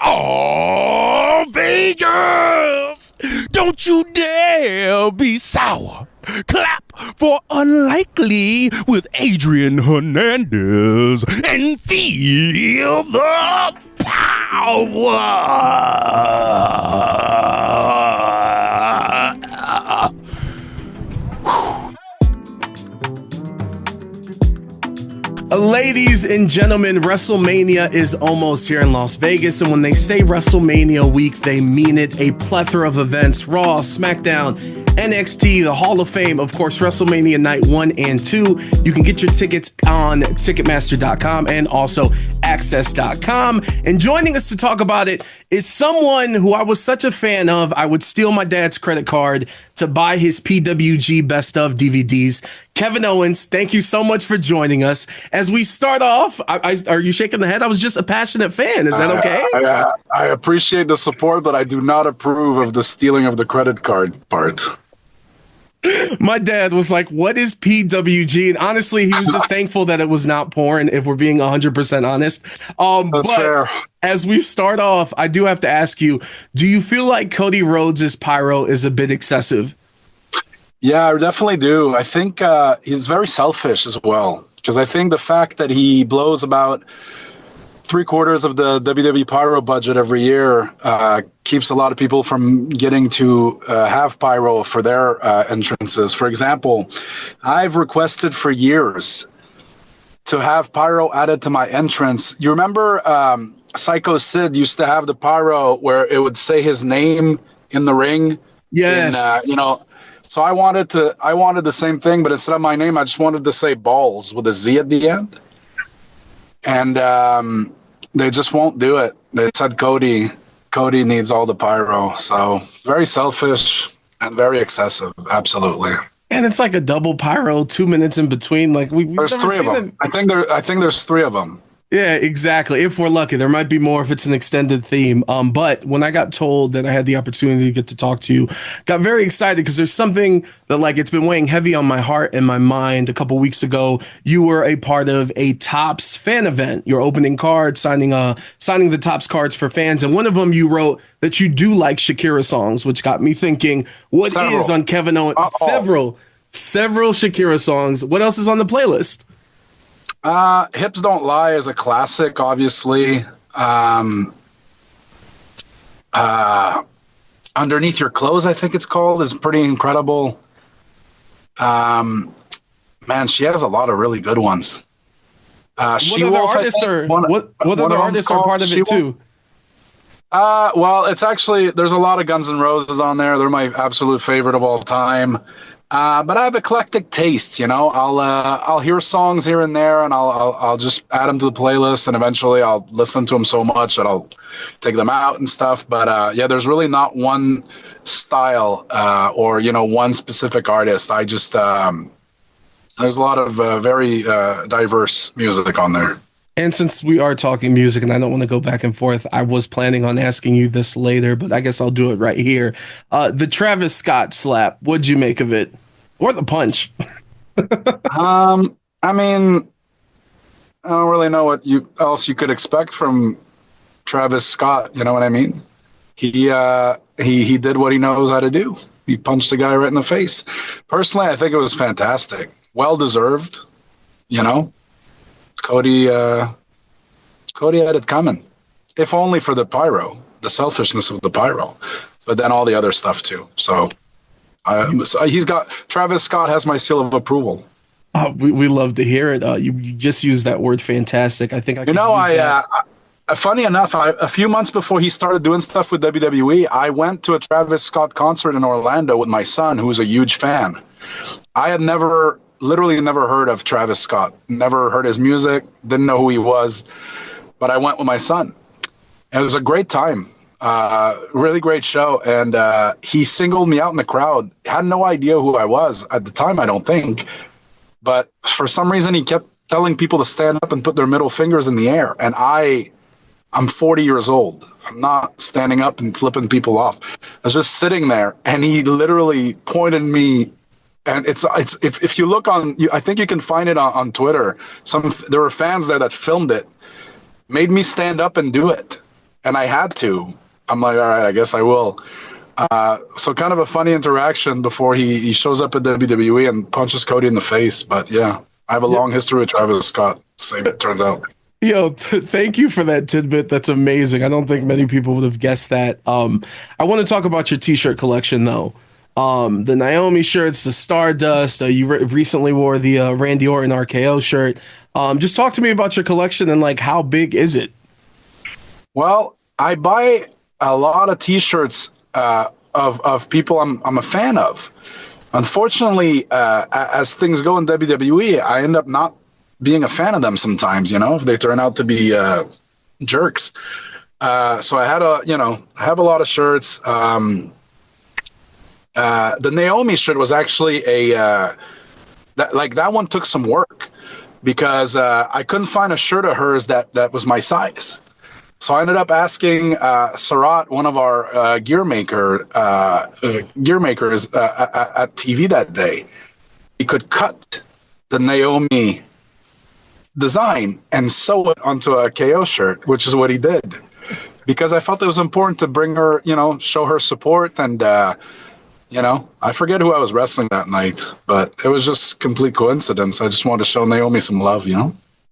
Oh, Vegas! Don't you dare be sour. Clap for Unlikely with Adrian Hernandez and feel the power. Ladies and gentlemen, WrestleMania is almost here in Las Vegas, and when they say WrestleMania week, they mean it. A plethora of events: Raw, SmackDown, NXT, the Hall of Fame, of course, WrestleMania Night 1 and 2. You can get your tickets on Ticketmaster.com and also Access.com. And joining us to talk about it is someone who I was such a fan of, I would steal my dad's credit card to buy his PWG Best Of DVDs. Kevin Owens, thank you so much for joining us. As we start off, are you shaking the head? I was just a passionate fan. Is that okay? I appreciate the support, but I do not approve of the stealing of the credit card part. My dad was like, what is PWG? And honestly, he was just thankful that it was not porn, if we're being 100% honest. That's fair. As we start off, I do have to ask you, do you feel like Cody Rhodes' Pyro is a bit excessive? Yeah, I definitely do. I think he's very selfish as well, because I think the fact that he blows about 3/4 of the WWE Pyro budget every year keeps a lot of people from getting to have Pyro for their entrances. For example, I've requested for years to have Pyro added to my entrance. You remember Psycho Sid used to have the Pyro where it would say his name in the ring? Yes. So I wanted the same thing, but instead of my name, I just wanted to say balls with a Z at the end. And they just won't do it. They said Cody needs all the Pyro. So very selfish and very excessive. Absolutely. And it's like a double Pyro, 2 minutes in between. Like there's three of them. I think there's three of them. Yeah, exactly. If we're lucky, there might be more if it's an extended theme. But when I got told that I had the opportunity to get to talk to you, got very excited because there's something that it's been weighing heavy on my heart and my mind. A couple weeks ago, you were a part of a Topps fan event. Your opening card, signing the Topps cards for fans, and one of them you wrote that you do like Shakira songs, which got me thinking, what is on Kevin Owens? Several Shakira songs. What else is on the playlist? Hips Don't Lie is a classic, obviously. Underneath Your Clothes, I think it's called, is pretty incredible. Man, she has a lot of really good ones. What other artists are part of it too? Well, it's actually, there's a lot of Guns N' Roses on there. They're my absolute favorite of all time. But I have eclectic tastes, I'll hear songs here and there, and I'll just add them to the playlist, and eventually I'll listen to them so much that I'll take them out and stuff. But there's really not one style or one specific artist. I just there's a lot of very diverse music on there. And since we are talking music, and I don't want to go back and forth, I was planning on asking you this later, but I guess I'll do it right here. The Travis Scott slap, what'd you make of it? Or the punch? I mean, I don't really know what else you could expect from Travis Scott. You know what I mean? He did what he knows how to do. He punched the guy right in the face. Personally, I think it was fantastic. Well deserved. Cody had it coming, if only for the Pyro, the selfishness of the Pyro, but then all the other stuff too. So Travis Scott has my seal of approval. We love to hear it. You just used that word fantastic. I think funny enough, a few months before he started doing stuff with WWE, I went to a Travis Scott concert in Orlando with my son, who was a huge fan. I had literally never heard of Travis Scott, never heard his music, didn't know who he was, but I went with my son. It was a great time, really great show, and he singled me out in the crowd. Had no idea who I was at the time, I don't think, but for some reason he kept telling people to stand up and put their middle fingers in the air, and I'm 40 years old. I'm not standing up and flipping people off. I was just sitting there, and he literally pointed me. And it's if you look on, I think you can find it on Twitter. There were fans there that filmed it, made me stand up and do it. and I had to. I'm like, all right, I guess I will. So kind of a funny interaction before he shows up at WWE and punches Cody in the face. But yeah, I have a long history with Travis Scott. Same, it turns out. Yo, thank you for that tidbit. That's amazing. I don't think many people would have guessed that. I want to talk about your t-shirt collection though. The Naomi shirts, the Stardust. You recently wore the Randy Orton RKO shirt. Just talk to me about your collection and like how big is it? Well, I buy a lot of T-shirts of people I'm a fan of. Unfortunately, as things go in WWE, I end up not being a fan of them sometimes. You know, if they turn out to be jerks. So I had I have a lot of shirts. The Naomi shirt was actually that one took some work because I couldn't find a shirt of hers that was my size. So I ended up asking Sarat, one of our gear makers at TV that day, he could cut the Naomi design and sew it onto a KO shirt, which is what he did. Because I felt it was important to bring her, show her support. And, I forget who I was wrestling that night, but it was just complete coincidence. I just wanted to show Naomi some love,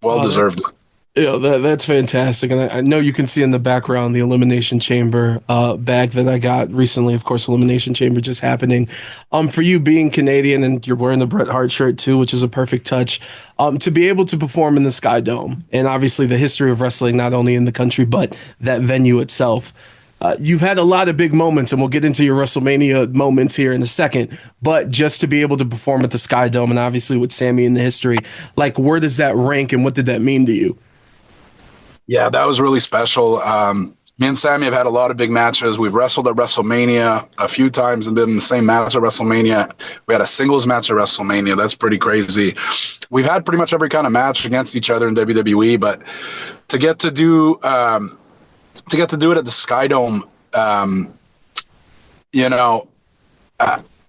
well-deserved. Yeah, that's fantastic. And I know you can see in the background the Elimination Chamber bag that I got recently. Of course, Elimination Chamber just happening. For you being Canadian and you're wearing the Bret Hart shirt too, which is a perfect touch, to be able to perform in the Sky Dome and obviously the history of wrestling, not only in the country, but that venue itself. You've had a lot of big moments, and we'll get into your WrestleMania moments here in a second. But just to be able to perform at the Sky Dome and obviously with Sami in the history, like where does that rank and what did that mean to you? Yeah, that was really special. Me and Sami have had a lot of big matches. We've wrestled at WrestleMania a few times and been in the same match at WrestleMania. We had a singles match at WrestleMania. That's pretty crazy. We've had pretty much every kind of match against each other in WWE, but to get to do it at the Sky Dome,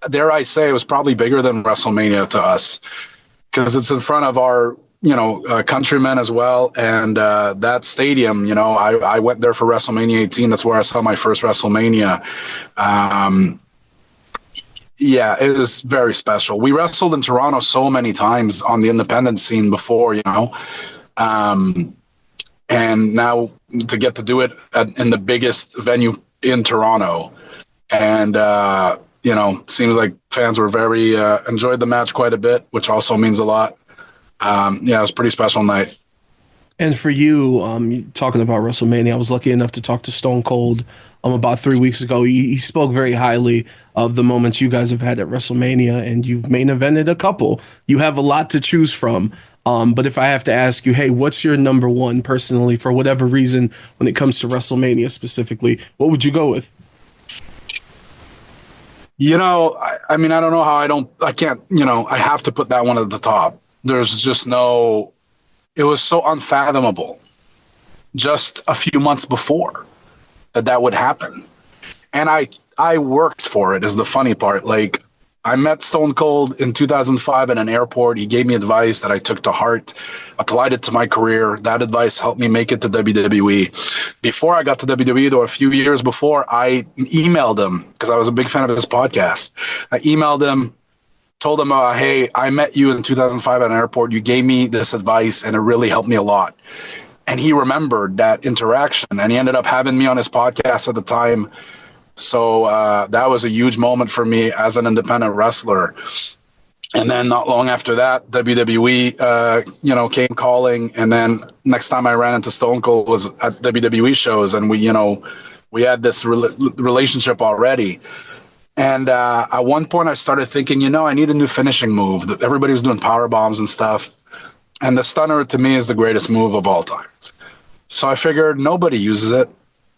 dare I say, it was probably bigger than WrestleMania to us because it's in front of our countrymen as well. And that stadium, I went there for WrestleMania 18. That's where I saw my first WrestleMania. Yeah, it was very special. We wrestled in Toronto so many times on the independent scene before, and now to get to do it in the biggest venue in Toronto. And, seems like fans were very enjoyed the match quite a bit, which also means a lot. It was a pretty special night. And for you, talking about WrestleMania, I was lucky enough to talk to Stone Cold about 3 weeks ago. He spoke very highly of the moments you guys have had at WrestleMania, and you've main evented a couple. You have a lot to choose from. But if I have to ask you, hey, what's your number one personally, for whatever reason, when it comes to WrestleMania specifically, what would you go with? I mean, I don't know how I have to put that one at the top. There's just it was so unfathomable just a few months before that would happen. And I worked for it is the funny part. Like, I met Stone Cold in 2005 at an airport. He gave me advice that I took to heart, applied it to my career. That advice helped me make it to WWE. Before I got to WWE, though, a few years before, I emailed him because I was a big fan of his podcast. I emailed him, told him, hey, I met you in 2005 at an airport. You gave me this advice, and it really helped me a lot. And he remembered that interaction, and he ended up having me on his podcast at the time. So that was a huge moment for me as an independent wrestler. And then not long after that, WWE, came calling. And then next time I ran into Stone Cold was at WWE shows, and we had this relationship already. And at one point I started thinking, I need a new finishing move. Everybody was doing power bombs and stuff. And the stunner to me is the greatest move of all time. So I figured nobody uses it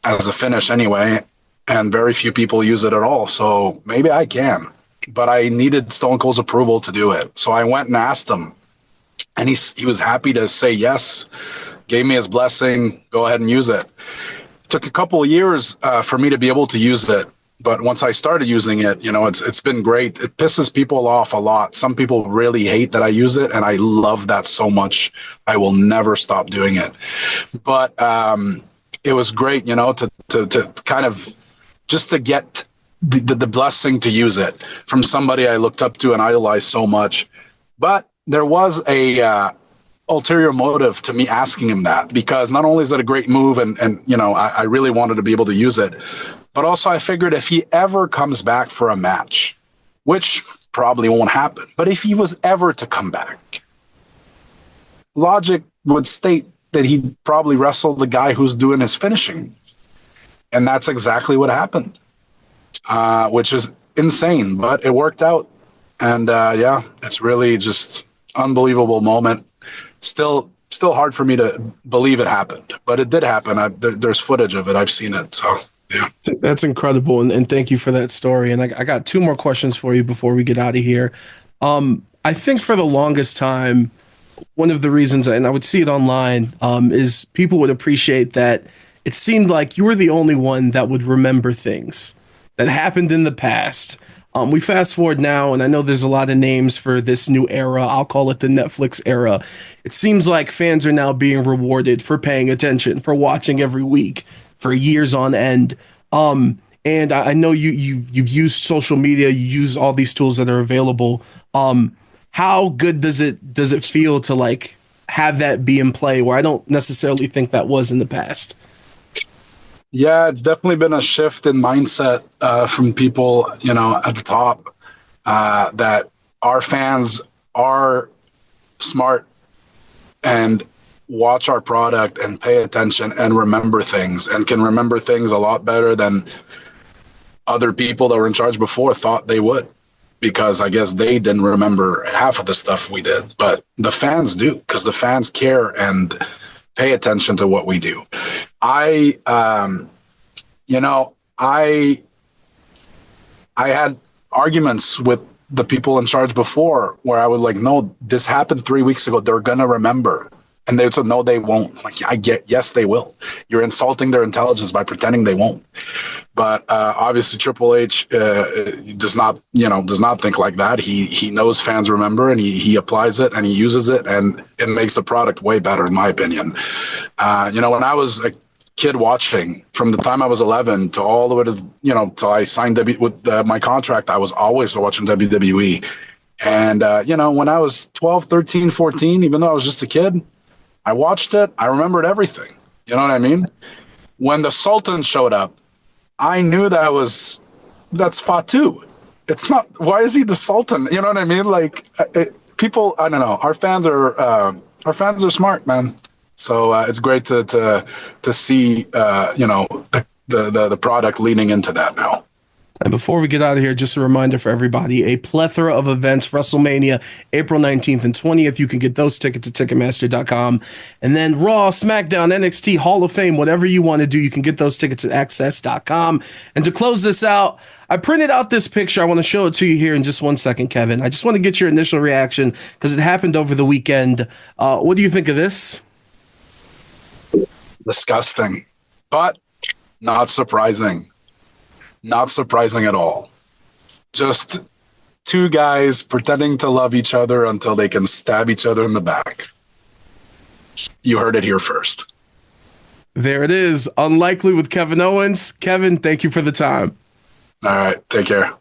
as a finish anyway. And very few people use it at all. So maybe I can. But I needed Stone Cold's approval to do it. So I went and asked him. And he was happy to say yes. Gave me his blessing. Go ahead and use it. It took a couple of years for me to be able to use it. But once I started using it, it's been great. It pisses people off a lot. Some people really hate that I use it, and I love that so much. I will never stop doing it. But it was great, to kind of just to get the blessing to use it from somebody I looked up to and idolized so much. But there was a ulterior motive to me asking him that, because not only is it a great move and I really wanted to be able to use it, but also I figured if he ever comes back for a match, which probably won't happen, but if he was ever to come back, logic would state that he'd probably wrestle the guy who's doing his finishing. And that's exactly what happened, which is insane, but it worked out. And it's really just unbelievable moment. Still hard for me to believe it happened, but it did happen. There's footage of it. I've seen it. So, yeah. That's incredible. And thank you for that story. And I got two more questions for you before we get out of here. I think for the longest time, one of the reasons, and I would see it online, is people would appreciate that it seemed like you were the only one that would remember things that happened in the past. We fast forward now, and I know there's a lot of names for this new era. I'll call it the Netflix era. It seems like fans are now being rewarded for paying attention, for watching every week for years on end. And I know you've used social media, you use all these tools that are available. How good does it feel to like have that be in play, where I don't necessarily think that was in the past? Yeah, it's definitely been a shift in mindset from people, at the top, that our fans are smart and watch our product and pay attention and remember things, and can remember things a lot better than other people that were in charge before thought they would. Because I guess they didn't remember half of the stuff we did, but the fans do, because the fans care and pay attention to what we do. I had arguments with the people in charge before where I would like, no, this happened 3 weeks ago. They're going to remember. And they would say, no, they won't. Like, yes, they will. You're insulting their intelligence by pretending they won't. But obviously Triple H does not think like that. He knows fans remember, and he applies it and he uses it, and it makes the product way better, in my opinion. When I was a kid watching, from the time I was 11 to all the way to, till I signed with my contract, I was always watching WWE. And, when I was 12, 13, 14, even though I was just a kid, I watched it. I remembered everything. You know what I mean? When the Sultan showed up, I knew that's Fatu. It's not, why is he the Sultan? You know what I mean? Like, people, I don't know. Our fans are smart, man. So it's great to see, the product leaning into that now. And before we get out of here, just a reminder for everybody, a plethora of events, WrestleMania, April 19th and 20th. You can get those tickets at Ticketmaster.com. And then Raw, SmackDown, NXT, Hall of Fame, whatever you want to do, you can get those tickets at Access.com. And to close this out, I printed out this picture. I want to show it to you here in just 1 second, Kevin. I just want to get your initial reaction because it happened over the weekend. What do you think of this? Disgusting, but not surprising. Not surprising at all. Just two guys pretending to love each other until they can stab each other in the back. You heard it here first. There it is. Unlikely with Kevin Owens. Kevin, thank you for the time. All right. Take care.